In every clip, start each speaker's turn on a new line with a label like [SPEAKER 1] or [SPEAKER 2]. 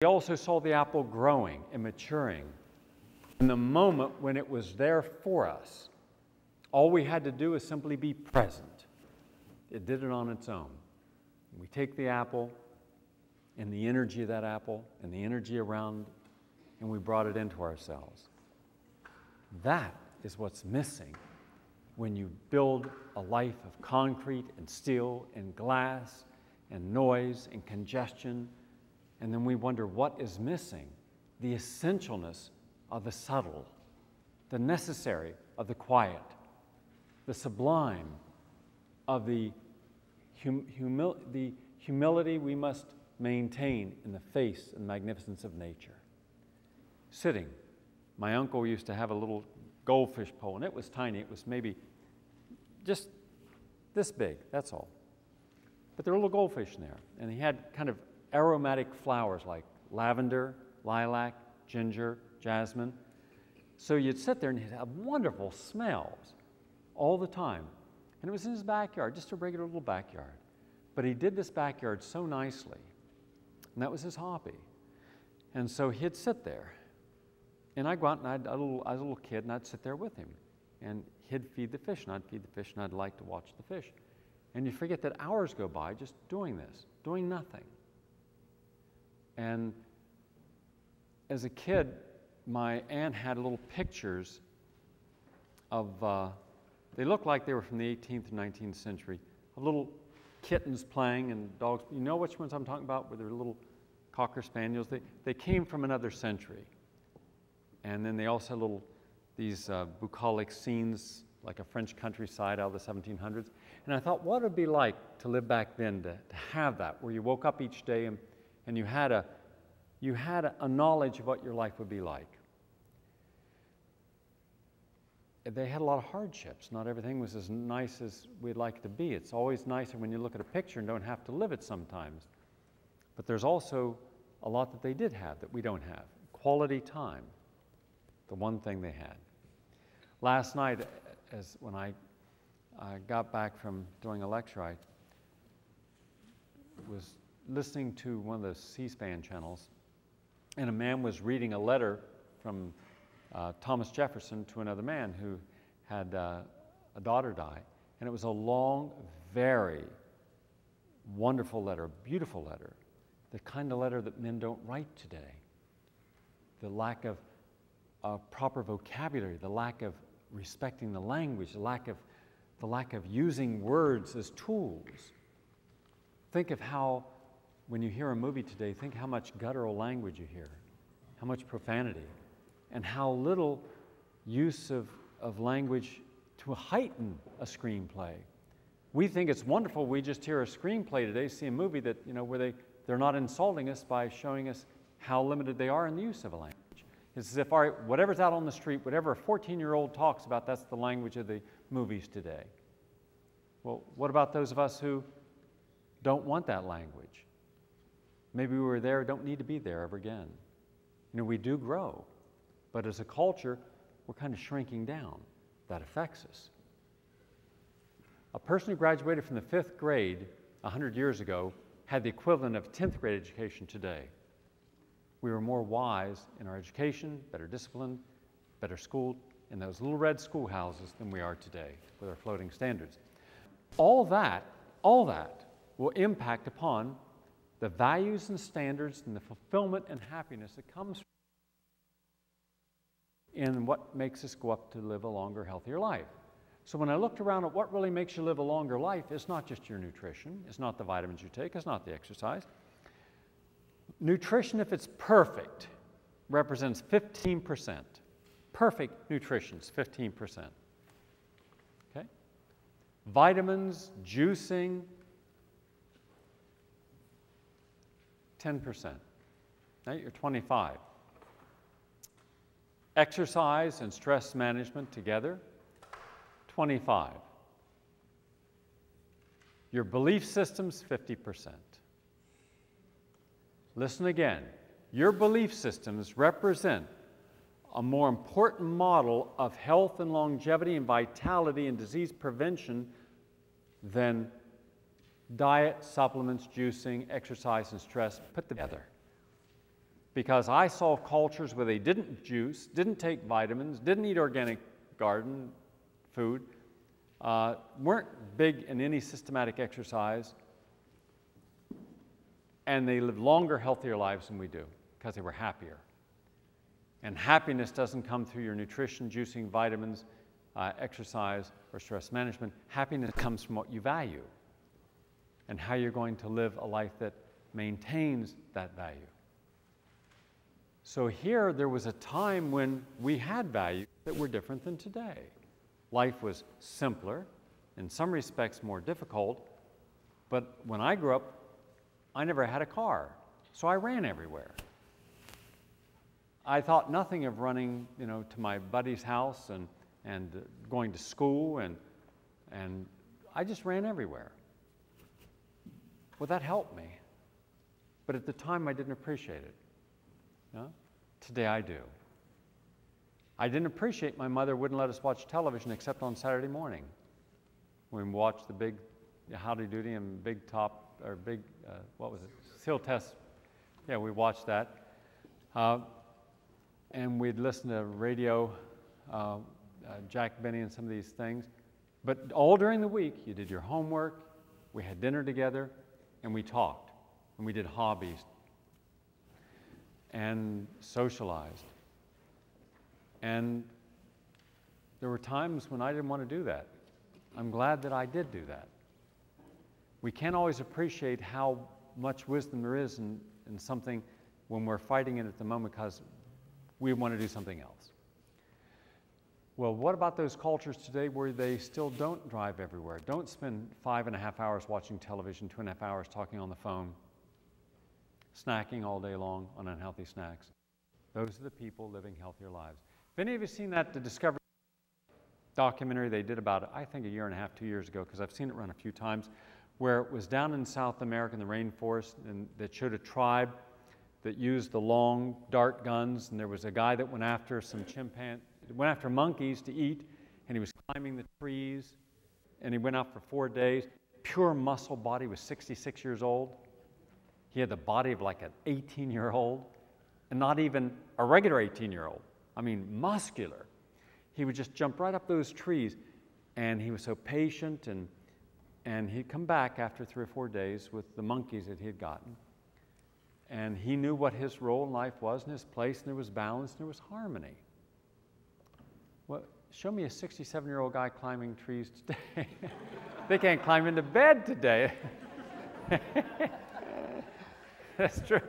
[SPEAKER 1] We also saw the apple growing and maturing. In the moment when it was there for us, all we had to do is simply be present. It did it on its own. We take the apple and the energy of that apple and the energy around, and we brought it into ourselves. That is what's missing when you build a life of concrete and steel and glass and noise and congestion, and then we wonder what is missing. The essentialness of the subtle, the necessary of the quiet, the sublime of the humility we must maintain in the face and magnificence of nature. Sitting. My uncle used to have a little goldfish pole, and it was tiny. It was maybe just this big, that's all. But there were little goldfish in there, and he had kind of aromatic flowers like lavender, lilac, ginger, jasmine. So you'd sit there and he'd have wonderful smells all the time. And it was in his backyard, just a regular little backyard. But he did this backyard so nicely, and that was his hobby. And so he'd sit there, and I'd go out and I was a little kid, and I'd sit there with him. And he'd feed the fish, and I'd feed the fish, and I'd like to watch the fish. And you forget that hours go by just doing this, doing nothing. And as a kid, my aunt had little pictures of, they looked like they were from the 18th and 19th century, of little kittens playing and dogs. You know which ones I'm talking about, where they're little Cocker Spaniels? They came from another century. And then they also had these bucolic scenes, like a French countryside out of the 1700s. And I thought, what would it be like to live back then, to have that, where you woke up each day and you had a knowledge of what your life would be like. They had a lot of hardships. Not everything was as nice as we'd like it to be. It's always nicer when you look at a picture and don't have to live it sometimes. But there's also a lot that they did have that we don't have. Quality time, the one thing they had. Last night, when I got back from doing a lecture, I was listening to one of the C-SPAN channels, and a man was reading a letter from Thomas Jefferson to another man who had a daughter die. And it was a long, very wonderful letter, a beautiful letter, the kind of letter that men don't write today. The lack of proper vocabulary, the lack of respecting the language, the lack of using words as tools. Think of how, when you hear a movie today, think how much guttural language you hear, how much profanity, and how little use of language to heighten a screenplay. We think it's wonderful. We just hear a screenplay today, see a movie that, where they're not insulting us by showing us how limited they are in the use of a language. It's as if, all right, whatever's out on the street, whatever a 14-year-old talks about, that's the language of the movies today. Well, what about those of us who don't want that language? Maybe we were there, don't need to be there ever again. We do grow, but as a culture, we're kind of shrinking down. That affects us. A person who graduated from the 5th grade 100 years ago had the equivalent of 10th grade education today. We were more wise in our education, better disciplined, better schooled in those little red schoolhouses than we are today with our floating standards. All that will impact upon the values and standards and the fulfillment and happiness that comes in what makes us go up to live a longer, healthier life. So when I looked around at what really makes you live a longer life, it's not just your nutrition, it's not the vitamins you take, it's not the exercise. Nutrition, if it's perfect, represents 15%. Perfect nutrition is 15%. Okay? Vitamins, juicing, 10%. Now you're 25. Exercise and stress management together, 25. Your belief systems, 50%. Listen again. Your belief systems represent a more important model of health and longevity and vitality and disease prevention than diet, supplements, juicing, exercise, and stress put together. because I saw cultures where they didn't juice, didn't take vitamins, didn't eat organic garden food, weren't big in any systematic exercise, and they lived longer, healthier lives than we do because they were happier. And happiness doesn't come through your nutrition, juicing, vitamins, exercise, or stress management. Happiness comes from what you value and how you're going to live a life that maintains that value. So here, there was a time when we had values that were different than today. Life was simpler, in some respects more difficult, but when I grew up, I never had a car, so I ran everywhere. I thought nothing of running, to my buddy's house and going to school, and I just ran everywhere. Well, that helped me, but at the time I didn't appreciate it. Today I do. I didn't appreciate my mother wouldn't let us watch television except on Saturday morning. When we watched the big Howdy Doody and Big Top, or Big, what was it? SEAL Test. Yeah, we watched that. And we'd listen to radio, Jack Benny and some of these things. But all during the week, you did your homework, we had dinner together, and we talked, and we did hobbies, and socialized. And there were times when I didn't want to do that. I'm glad that I did do that. We can't always appreciate how much wisdom there is in something when we're fighting it at the moment because we want to do something else. Well, what about those cultures today where they still don't drive everywhere, don't spend 5.5 hours watching television, 2.5 hours talking on the phone, snacking all day long on unhealthy snacks? Those are the people living healthier lives. Have any of you seen that, the Discovery documentary they did about, I think, 1.5 years, 2 years ago, because I've seen it run a few times, where it was down in South America in the rainforest, and that showed a tribe that used the long dart guns, and there was a guy that went after went after monkeys to eat, and he was climbing the trees, and he went out for 4 days. Pure muscle body, was 66 years old. He had the body of like an 18-year-old, and not even a regular 18-year-old. I mean, muscular. He would just jump right up those trees, and he was so patient, and he'd come back after 3 or 4 days with the monkeys that he had gotten. And he knew what his role in life was and his place, and there was balance, and there was harmony. Well, show me a 67-year-old guy climbing trees today. They can't climb into bed today. That's true.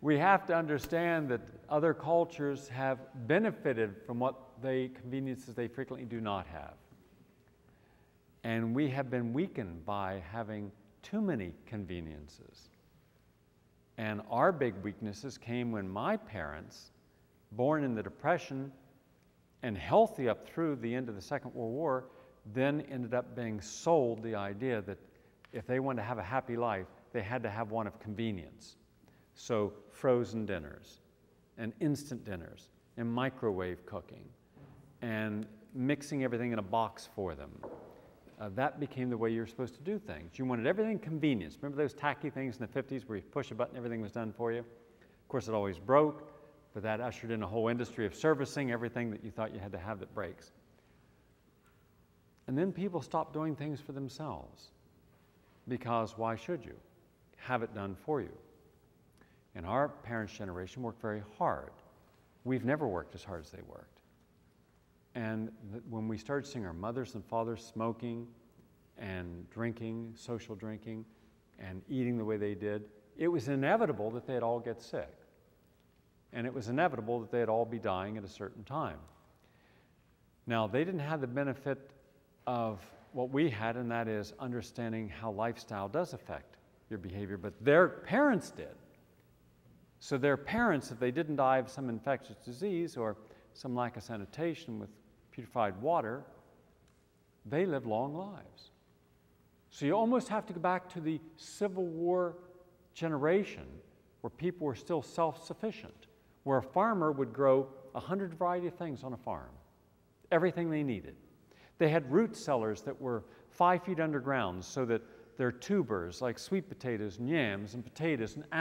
[SPEAKER 1] We have to understand that other cultures have benefited from conveniences they frequently do not have. And we have been weakened by having too many conveniences. And our big weaknesses came when my parents, born in the Depression and healthy up through the end of the Second World War, then ended up being sold the idea that if they wanted to have a happy life, they had to have one of convenience. So frozen dinners and instant dinners and microwave cooking and mixing everything in a box for them. That became the way you were supposed to do things. You wanted everything convenience. Remember those tacky things in the 50s where you push a button, everything was done for you? Of course, it always broke, but that ushered in a whole industry of servicing everything that you thought you had to have that breaks. And then people stopped doing things for themselves because why should you? Have it done for you. And our parents' generation worked very hard. We've never worked as hard as they worked. And when we started seeing our mothers and fathers smoking and drinking, social drinking, and eating the way they did, it was inevitable that they'd all get sick. And it was inevitable that they'd all be dying at a certain time. Now, they didn't have the benefit of what we had, and that is understanding how lifestyle does affect your behavior, but their parents did. So their parents, if they didn't die of some infectious disease or some lack of sanitation with purified water, they lived long lives. So you almost have to go back to the Civil War generation where people were still self-sufficient, where a farmer would grow 100 variety of things on a farm, everything they needed. They had root cellars that were 5 feet underground so that their tubers, like sweet potatoes and yams and potatoes and